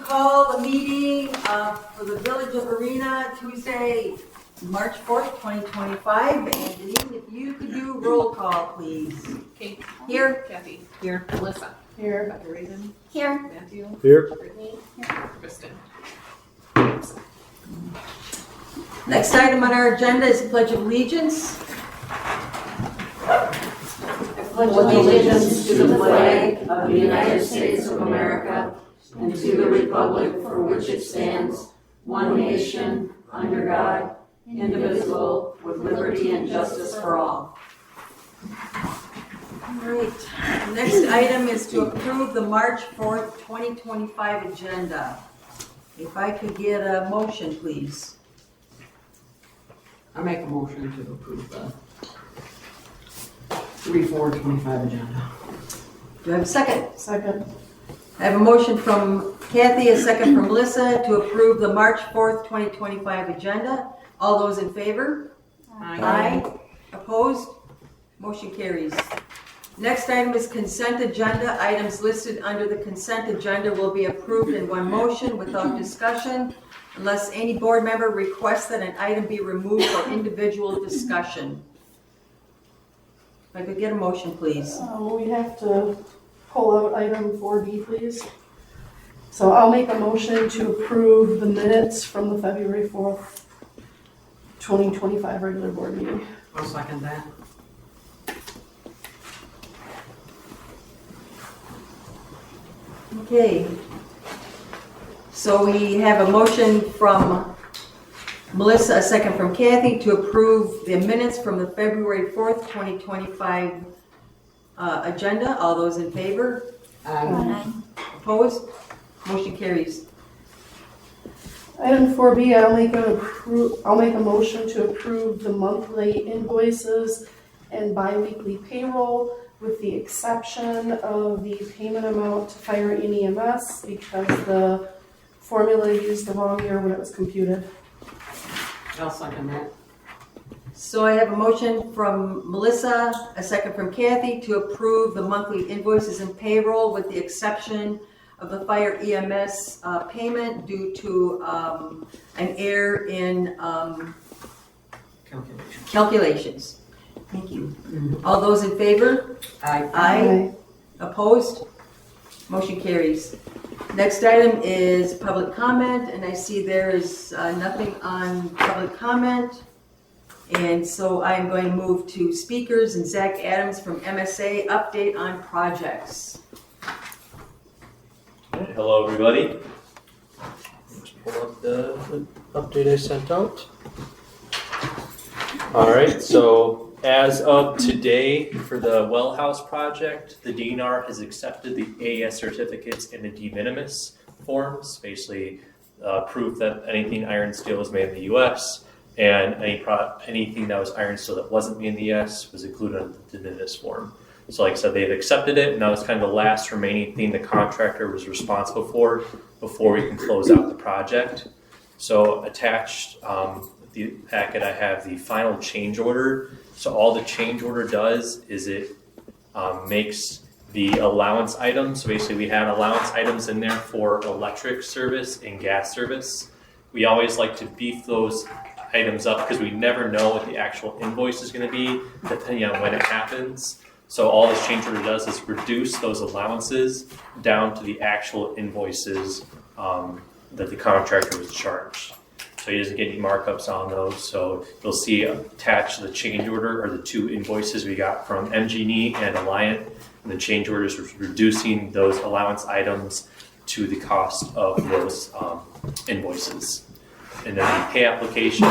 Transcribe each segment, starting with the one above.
call the meeting for the Village of Arena Tuesday, March 4th, 2025. And Denise, if you could do roll call, please. Kate. Here. Kathy. Here. Melissa. Here. Dr. Raven. Here. Matthew. Here. Brittany. Kristen. Next item on our agenda is the Pledge of Allegiance. Pledge allegiance to the flag of the United States of America and to the republic for which it stands, one nation, under God, indivisible, with liberty and justice for all. All right. The next item is to approve the March 4th, 2025 agenda. If I could get a motion, please. I make a motion to approve the 3/4/25 agenda. Do I have a second? Second. I have a motion from Kathy, a second from Melissa to approve the March 4th, 2025 agenda. All those in favor? Aye. Opposed? Motion carries. Next item is consent agenda. Items listed under the consent agenda will be approved in one motion without discussion unless any board member requests that an item be removed for individual discussion. If I could get a motion, please. We have to pull out item 4B, please. So I'll make a motion to approve the minutes from the February 4th, 2025 regular board meeting. I'll second that. Okay. So we have a motion from Melissa, a second from Kathy to approve the minutes from the February 4th, 2025 agenda. All those in favor? Aye. Opposed? Motion carries. Item 4B, I'll make a motion to approve the monthly invoices and biweekly payroll with the exception of the payment amount to fire and EMS because the formula used the wrong year when it was computed. I'll second that. So I have a motion from Melissa, a second from Kathy to approve the monthly invoices and payroll with the exception of the fire EMS payment due to an error in calculations. Thank you. All those in favor? Aye. Aye. Opposed? Motion carries. Next item is public comment, and I see there is nothing on public comment. And so I'm going to move to speakers and Zach Adams from MSA, update on projects. Hello, everybody. Let's pull up the update I sent out. All right, so as of today, for the well house project, the DNR has accepted the AES certificates and the de minimis forms, basically proof that anything iron steel was made in the U.S. and anything that was iron steel that wasn't made in the U.S. was included in the de minimis form. So like I said, they've accepted it, and that was kind of the last remaining thing the contractor was responsible for before we can close out the project. So attached the packet, I have the final change order. So all the change order does is it makes the allowance items. So basically we had allowance items in there for electric service and gas service. We always like to beef those items up because we never know what the actual invoice is going to be depending on when it happens. So all this change order does is reduce those allowances down to the actual invoices that the contractor was charged. So he doesn't get any markups on those. So you'll see attached to the change order are the two invoices we got from MG&E and Alliant. And the change orders was reducing those allowance items to the cost of those invoices. And then the pay application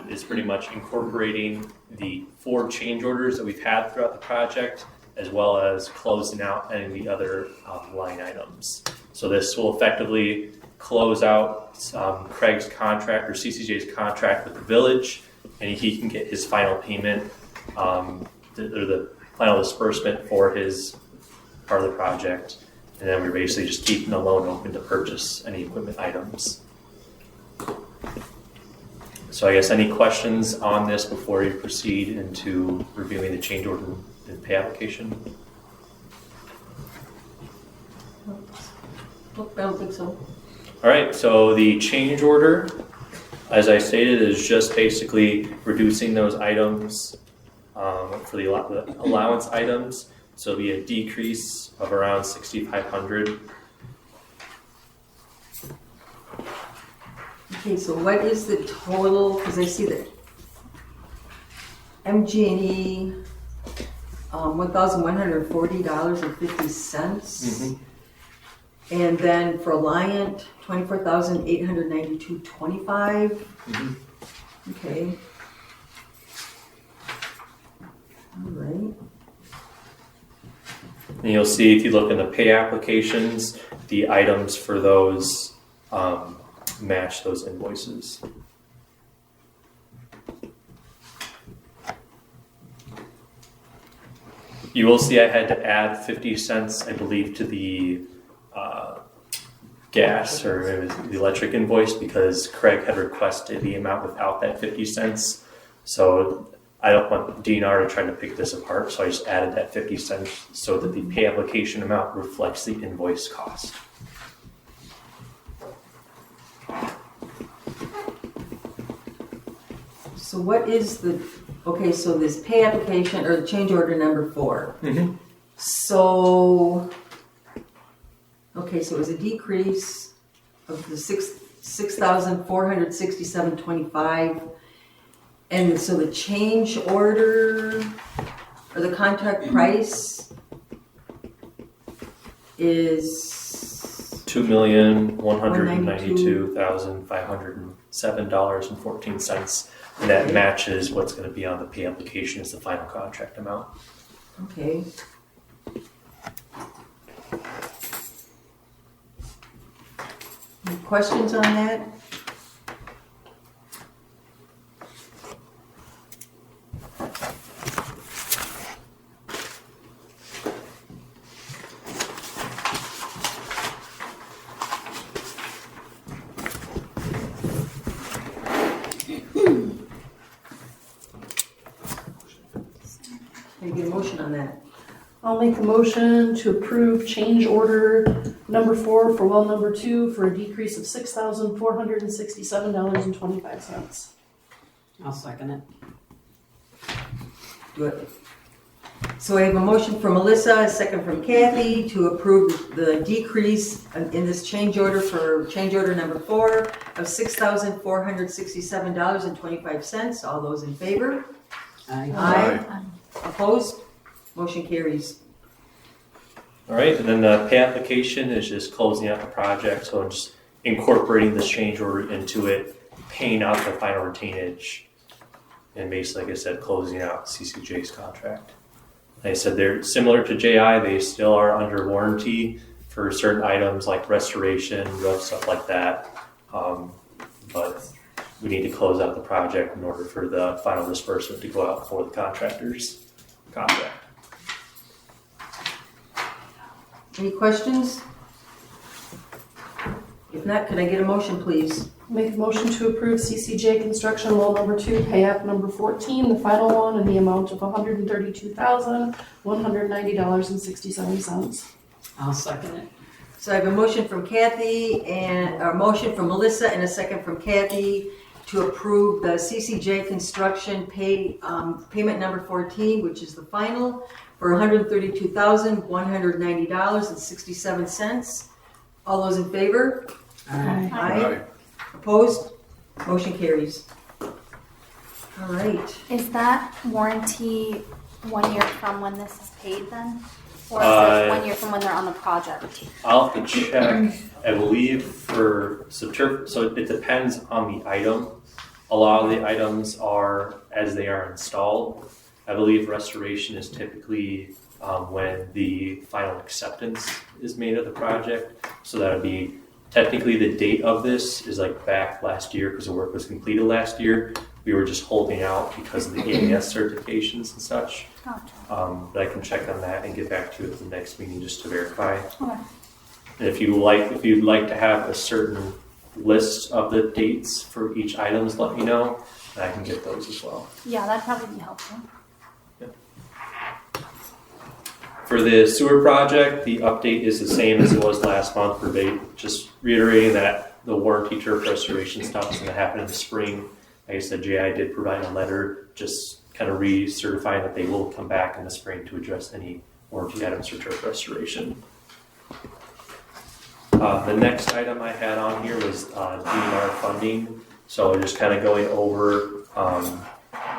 is pretty much incorporating the 4 change orders that we've had throughout the project, as well as closing out any of the other line items. So this will effectively close out Craig's contract or CCJ's contract with the village, and he can get his final payment or the final disbursement for his part of the project. And then we're basically just keeping the loan open to purchase any equipment items. So I guess any questions on this before we proceed into reviewing the change order and pay application? Nope, I don't think so. All right, so the change order, as I stated, is just basically reducing those items for the allowance items. So it'll be a decrease of around 6,500. Okay, so what is the total, because I see that MG&E, $1,140.50. And then for Alliant, $24,892.25. Okay. All right. And you'll see if you look in the pay applications, the items for those match those invoices. You will see I had to add 50 cents, I believe, to the gas or it was the electric invoice because Craig had requested the amount without that 50 cents. So I don't want DNR to try to pick this apart, so I just added that 50 cents so that the pay application amount reflects the invoice cost. So what is the, okay, so this pay application or the change order number 4. So, okay, so it was a decrease of the $6,467.25. And so the change order or the contract price is $2,192,507.14, and that matches what's going to be on the pay application as the final contract amount. okay. Any questions on that? Can I get a motion on that? I'll make a motion to approve change order number 4 for well number 2 for a decrease of $6,467.25. I'll second it. Do it. So I have a motion from Melissa, a second from Kathy to approve the decrease in this change order for change order number 4 of $6,467.25. All those in favor? Aye. Aye. Opposed? Motion carries. All right, and then the pay application is just closing out the project, so I'm just incorporating this change order into it, paying out the final retainage, and basically, like I said, closing out CCJ's contract. Like I said, they're similar to JI, they still are under warranty for certain items like restoration, roof, stuff like that. But we need to close out the project in order for the final disbursement to go out for the contractor's contract. Any questions? If not, could I get a motion, please? Make a motion to approve CCJ Construction well number 2, pay app number 14, the final one, in the amount of $132,190.67. I'll second it. So I have a motion from Kathy and a motion from Melissa and a second from Kathy to approve the CCJ Construction payment number 14, which is the final, for $132,190.67. All those in favor? Aye. Aye. Opposed? Motion carries. All right. Is that warranty 1 year from when this is paid then? Or is it 1 year from when they're on the project? I'll have to check, I believe so it depends on the item. A lot of the items are as they are installed. I believe restoration is typically when the final acceptance is made of the project. So that would be, technically the date of this is like back last year because the work was completed last year. We were just holding out because of the AAS certifications and such. Gotcha. But I can check on that and get back to you at the next meeting just to verify. Okay. And if you'd like to have a certain list of the dates for each items, let me know, and I can get those as well. Yeah, that'd probably be helpful. For the sewer project, the update is the same as it was last month. Just reiterating that the warranty turf restoration stuff is going to happen in the spring. Like I said, JI did provide a letter just kind of recertifying that they will come back in the spring to address any warranty items for turf restoration. The next item I had on here was DNR funding. So just kind of going over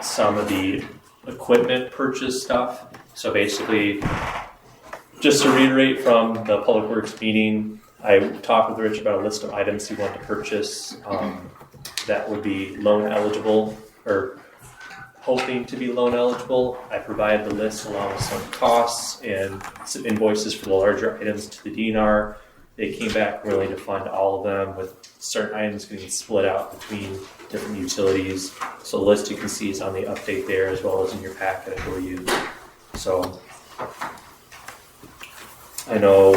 some of the equipment purchase stuff. So basically, just to reiterate from the Public Works meeting, I talked with Rich about a list of items he wanted to purchase that would be loan eligible or hoping to be loan eligible. I provided the list along with some costs and some invoices for the larger items to the DNR. They came back willing to fund all of them, with certain items getting split out between different utilities. So the list you can see is on the update there, as well as in your packet for you. So I know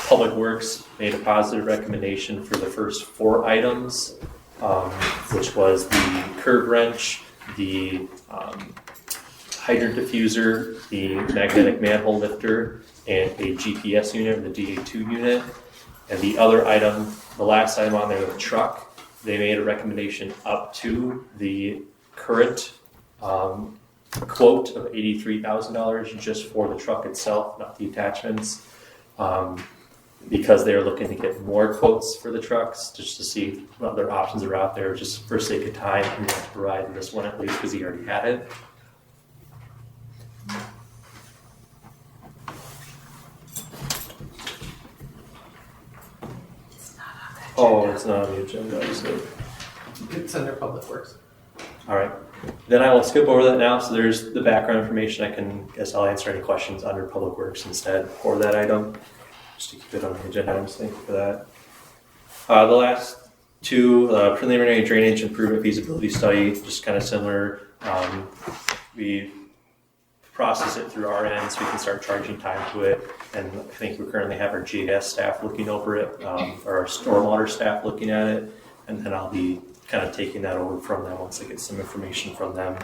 Public Works made a positive recommendation for the first 4 items, which was the curb wrench, the hydrant diffuser, the magnetic manhole lifter, and a GPS unit, the DA2 unit. And the other item, the last item on there, the truck, they made a recommendation up to the current quote of $83,000 just for the truck itself, not the attachments, because they're looking to get more quotes for the trucks, just to see what other options are out there. Just for sake of time, I'm going to provide this one at least because he already had it. Oh, it's not on the agenda, so. It's under Public Works. All right. Then I will skip over that now. So there's the background information. Guess I'll answer any questions under Public Works instead for that item, just to keep it on the agenda items. Thank you for that. The last 2, preliminary drainage improvement feasibility study, just kind of similar. We process it through our end so we can start charging time to it. And I think we currently have our GIS staff looking over it, or our stormwater staff looking at it. And then I'll be kind of taking that over from them once I get some information from them.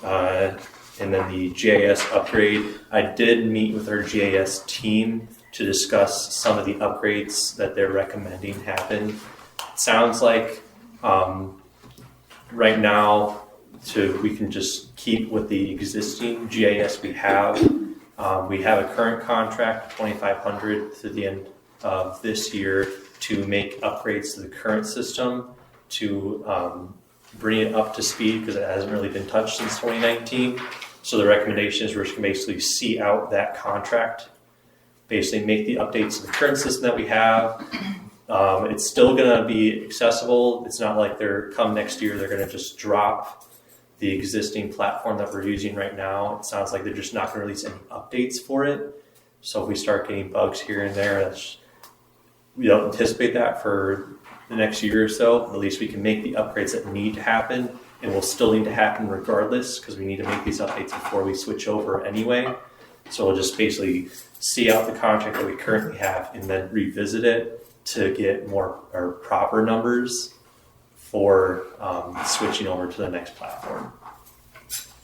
And then the GIS upgrade, I did meet with our GIS team to discuss some of the upgrades that they're recommending happen. It sounds like right now we can just keep with the existing GIS we have. We have a current contract, $2,500 through the end of this year to make upgrades to the current system to bring it up to speed because it hasn't really been touched since 2019. So the recommendation is we're just going to basically see out that contract, basically make the updates to the current system that we have. It's still going to be accessible. It's not like come next year, they're going to just drop the existing platform that we're using right now. It sounds like they're just not going to release any updates for it. So if we start getting bugs here and there, we don't anticipate that for the next year or so. At least we can make the upgrades that need to happen, and will still need to happen regardless because we need to make these updates before we switch over anyway. So we'll just basically see out the contract that we currently have and then revisit it to get more or proper numbers for switching over to the next platform.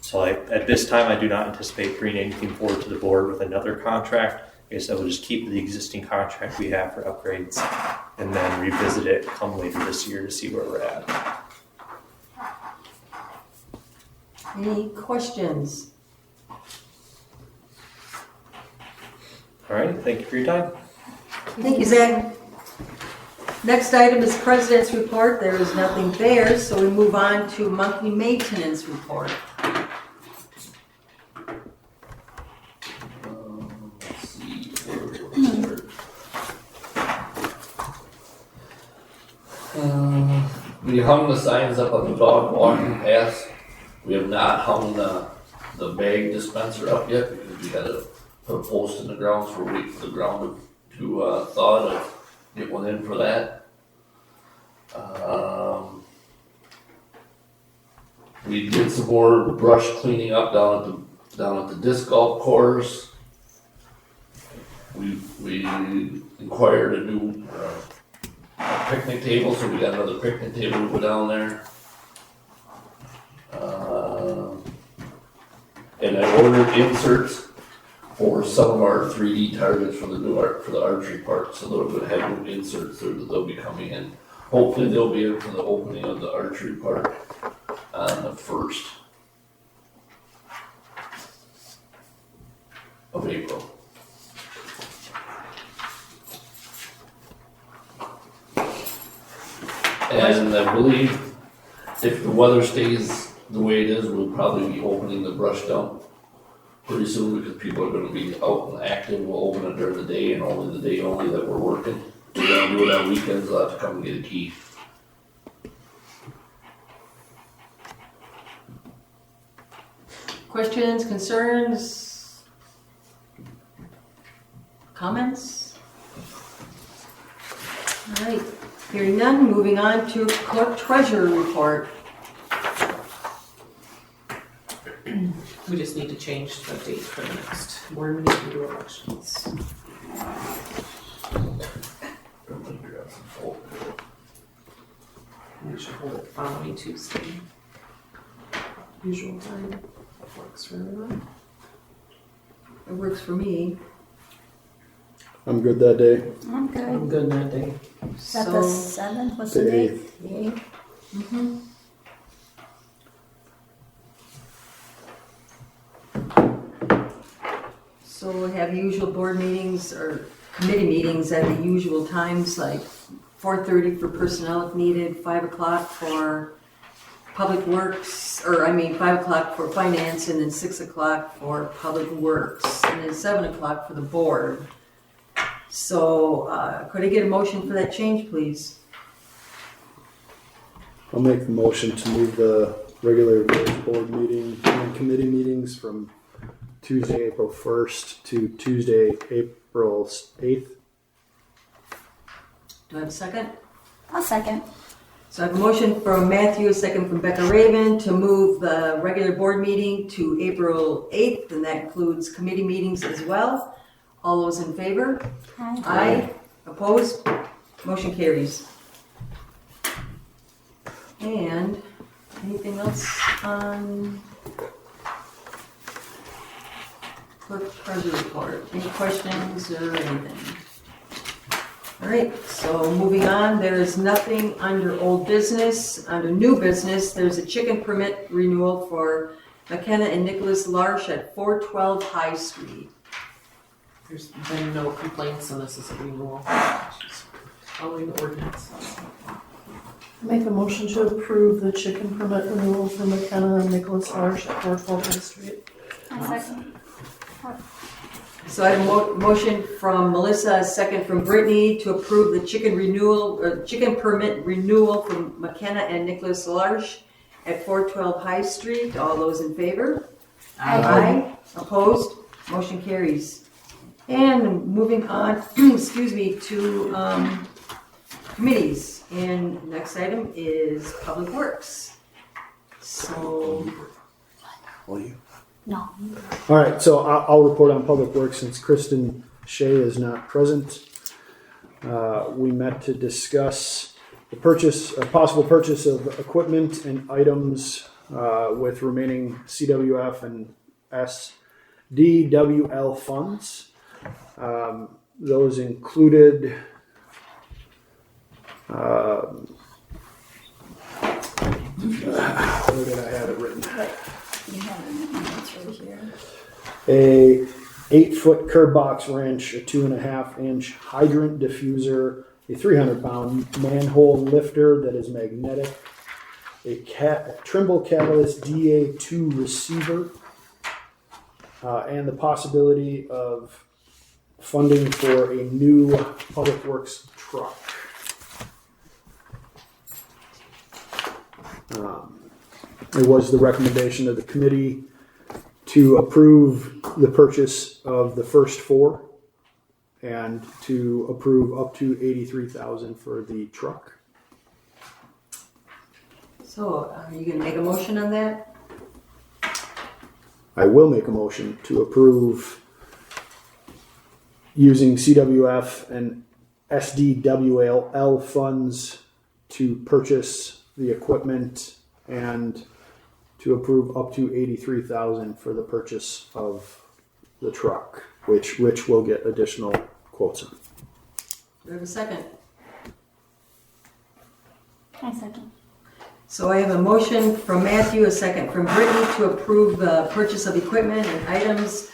So at this time, I do not anticipate bringing anything forward to the board with another contract. I guess I will just keep the existing contract we have for upgrades and then revisit it come later this year to see where we're at. Any questions? All right, thank you for your time. Thank you, Zach. Next item is President's Report. There is nothing there, so we move on to Monthly Maintenance Report. We hung the signs up on the dog walking paths. We have not hung the bag dispenser up yet because we had to put a post in the ground, so we're waiting for the ground to thaw to get one in for that. We did some more brush cleaning up down at the disc golf course. We inquired a new picnic table, so we got another picnic table to go down there. And I ordered inserts for some of our 3D targets for the new for the archery park, so they're gonna have new inserts there that they'll be coming in. Hopefully they'll be in for the opening of the archery park on the 1st of April. And I believe if the weather stays the way it is, we'll probably be opening the brush dump pretty soon because people are gonna be out and active. We'll open it during the day and only the day only that we're working. We're gonna do it on weekends, they'll have to come and get a key. Questions, concerns? Comments? All right, hearing none, moving on to clerk treasurer report. We just need to change the date for the next board meeting to do elections. Everybody grab some folk. We should hold it following Tuesday. Usual time. Works for everyone. It works for me. I'm good that day. I'm good. I'm good that day. Is that the So, 7th? What's The the date? 8th. The 8th. mhm. So we have usual board meetings or committee meetings at the usual times, like 4:30 for personnel if needed, 5 o'clock for public works, 5 o'clock for finance, and then 6 o'clock for public works, and then 7 o'clock for the board. So, could I get a motion for that change, please? I'll make the motion to move the regular village board meeting and committee meetings from Tuesday, April 1st to Tuesday, April 8th. Do I have a second? I'll second. So I have a motion from Matthew, a second from Becca Raven, to move the regular board meeting to April 8th, and that includes committee meetings as well. All those in favor? Hi. Aye. Opposed? Motion carries. And anything else on clerk treasurer report? Any questions or anything? All right, so moving on, there is nothing under old business. Under new business, there's a chicken permit renewal for McKenna and Nicholas Larsh at 412 High Street. There's been no complaints, and this is a renewal. Just following the ordinance. Make a motion to approve the chicken permit renewal for McKenna and Nicholas Larsh at 412 High Street. I'll second. So I have a motion from Melissa, a second from Brittany, to approve the chicken permit renewal from McKenna and Nicholas Larsh at 412 High Street. All those in favor? Aye. Opposed? Motion carries. And moving on, excuse me, to committees. And next item is Public Works. So, Will you? No. All right, so I'll report on Public Works since Kristen Shea is not present. We met to discuss the possible purchase of equipment and items with remaining CWF and SDWL funds. Those included where did I have it written? You have it. It's right here. A 8-foot curb box wrench, a 2.5-inch hydrant diffuser, a 300-pound manhole lifter that is magnetic, a Trimble Catalyst DA2 receiver, and the possibility of funding for a new Public Works truck. It was the recommendation of the committee to approve the purchase of the first 4 and to approve up to $83,000 for the truck. so are you gonna make a motion on that? I will make a motion to approve using CWF and SDWL funds to purchase the equipment and to approve up to $83,000 for the purchase of the truck, which Rich will get additional quotes on. Do we have a second? I second. So I have a motion from Matthew, a second from Brittany to approve the purchase of equipment and items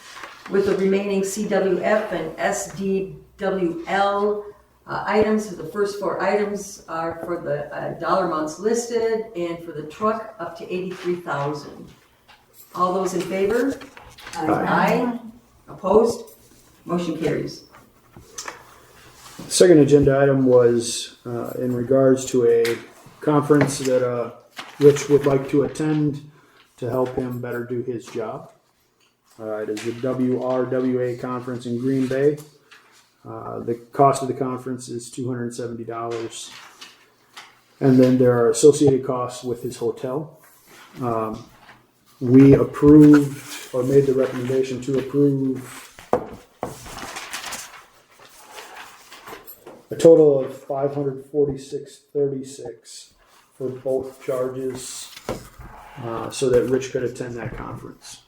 with the remaining CWF and SDWL items. The first 4 items are for the dollar amounts listed, and for the truck up to $83,000. All those in favor? Aye. Opposed? Motion carries. Second agenda item was in regards to a conference that Rich would like to attend to help him better do his job. It is the WRWA conference in Green Bay. The cost of the conference is $270. And then there are associated costs with his hotel. We approved, or made the recommendation to approve, a total of $546.36 for both charges, so that Rich could attend that conference.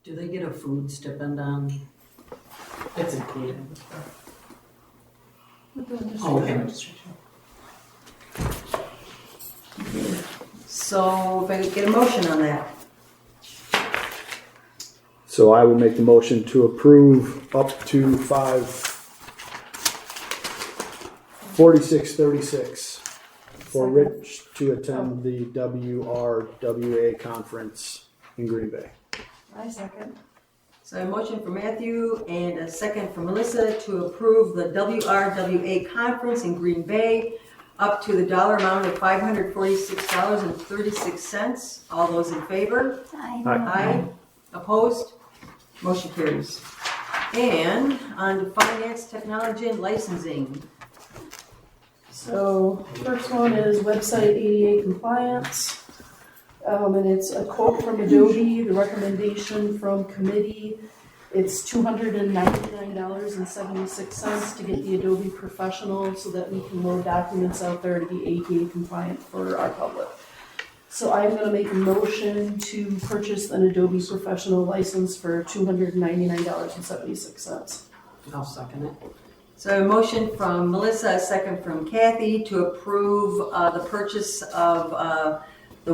Do they get a food stipend on? It's included. Oh, okay. So if I could get a motion on that. So I will make the motion to approve up to $546.36 for Rich to attend the WRWA conference in Green Bay. I second. So a motion from Matthew and a second from Melissa to approve the WRWA conference in Green Bay up to the dollar amount of $546.36. All those in favor? Aye. Aye. Opposed? Motion carries. And on to finance, technology, and licensing. So first one is website ADA compliance. And it's a quote from Adobe, the recommendation from committee. It's $299.76 to get the Adobe Professional so that we can load documents out there to be ADA compliant for our public. So I'm gonna make a motion to purchase an Adobe Professional license for $299.76. I'll second it. So a motion from Melissa, a second from Kathy to approve the purchase of the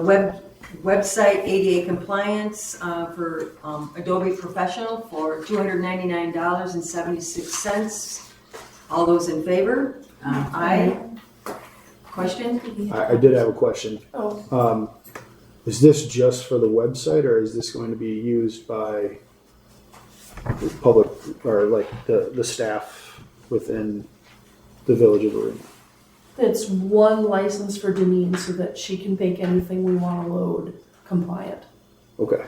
website ADA compliance for Adobe Professional for $299.76. All those in favor? Aye. Question? I did have a question. Oh, Is this just for the website, or is this going to be used by the public, or like the staff within the village of Arena? it's one license for Deneen so that she can make anything we wanna load compliant. Okay.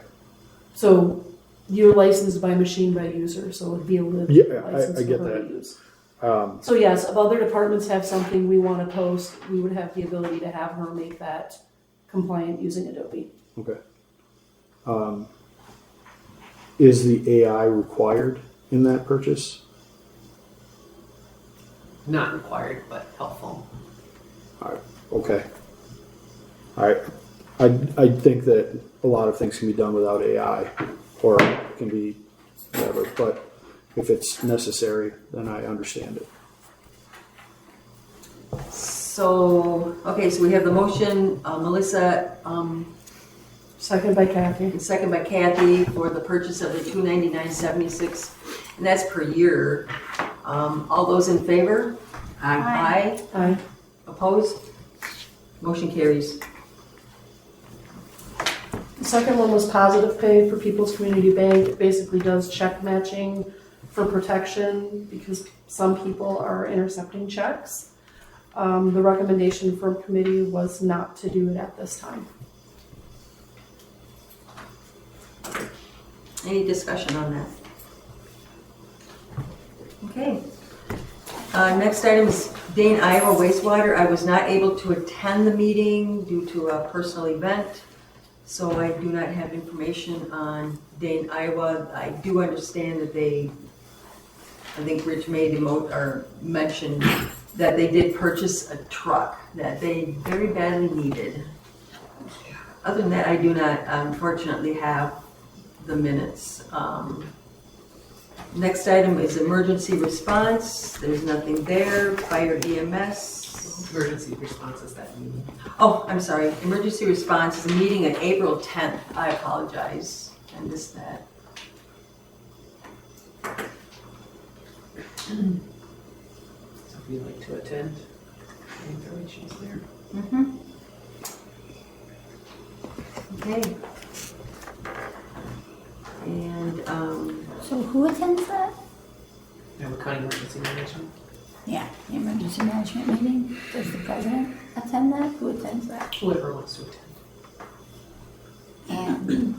So you're licensed by machine by user, so it'd be a live Yeah, license I get for her that. to use. Um, So yes, if other departments have something we wanna post, we would have the ability to have her make that compliant using Adobe. okay. Is the AI required in that purchase? Not required, but helpful. Okay. All right. I think that a lot of things can be done without AI, or can be whatever, but if it's necessary, then I understand it. So, okay, so we have the motion, Melissa, Second by Kathy. and second by Kathy for the purchase of the $299.76, and that's per year. All those in favor? Aye. Aye. Aye. Opposed? Motion carries. The second one was positive pay for People's Community Bank. It basically does check matching for protection because some people are intercepting checks. The recommendation from committee was not to do it at this time. Any discussion on that? Okay. Next item is Dane, Iowa wastewater. I was not able to attend the meeting due to a personal event, so I do not have information on Dane, Iowa. I do understand that I think Rich made mentioned that they did purchase a truck that they very badly needed. Other than that, I do not unfortunately have the minutes. Next item is emergency response. There's nothing there. Fire EMS. Emergency response is that meeting. Oh, I'm sorry. Emergency response is a meeting on April 10th. I apologize. I missed that. So if you'd like to attend, the information's there. Mm-hmm. Okay. And, So who attends that? We have a county emergency management. Yeah, the emergency management meeting. Does the president attend that? Who attends that? Whoever wants to attend. And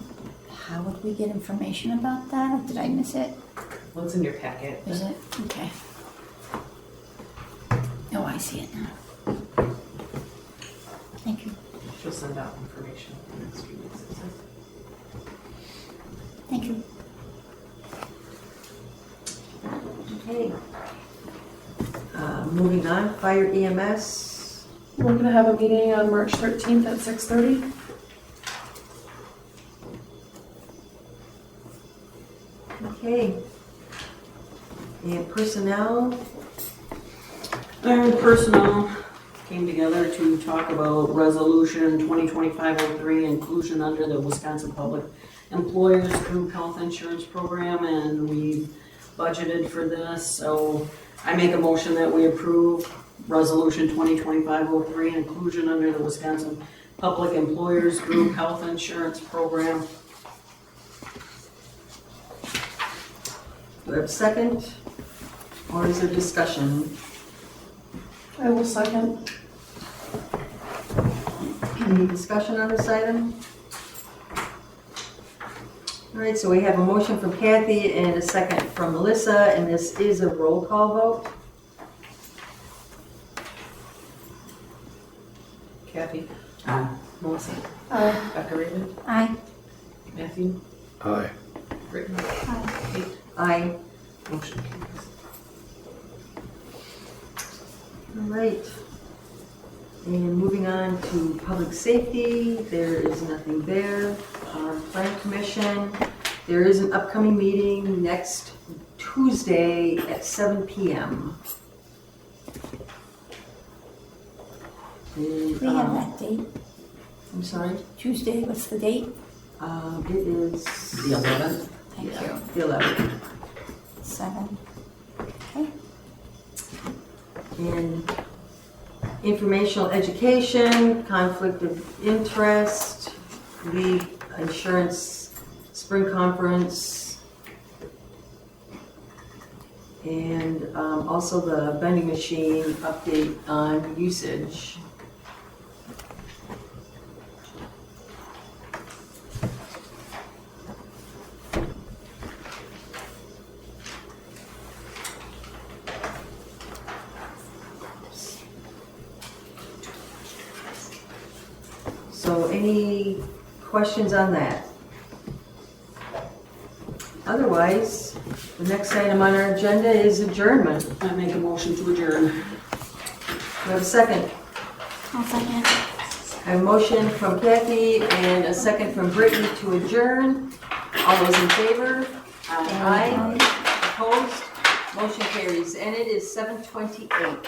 how would we get information about that? Or did I miss it? Well, it's in your packet. Is it? Okay. Oh, I see it now. Thank you. She'll send out information in the next few weeks. It says. Thank you. okay. Moving on, fire EMS. We're gonna have a meeting on March 13th at 6:30. Okay. And personnel. And personnel came together to talk about resolution 2025-03, inclusion under the Wisconsin Public Employers Group Health Insurance Program, and we budgeted for this, so I make a motion that we approve resolution 2025-03, inclusion under the Wisconsin Public Employers Group Health Insurance Program. Do I have a second? Or is there discussion? I will second. Any discussion on this item? All right, so we have a motion from Kathy and a second from Melissa, and this is a roll call vote. Kathy? Aye. Melissa? Aye. Becca Raymond? Aye. Matthew? Aye. Brittany? Aye. Kate? Aye. Motion carries. All right. And moving on to public safety, there is nothing there. Plan commission, there is an upcoming meeting next Tuesday at 7 p.m. And, We have that date. I'm sorry, Tuesday, what's the date? it is The 11th. Thank you. the 11th. 7. Okay. And informational education, conflict of interest, league insurance, spring conference, and also the vending machine update on usage. So any questions on that? Otherwise, the next item on our agenda is adjournment. Do I make a motion to adjourn. we have a second? I'll second. I have a motion from Kathy and a second from Brittany to adjourn. All those in favor? Aye. Opposed? Motion carries, and it is 7:28.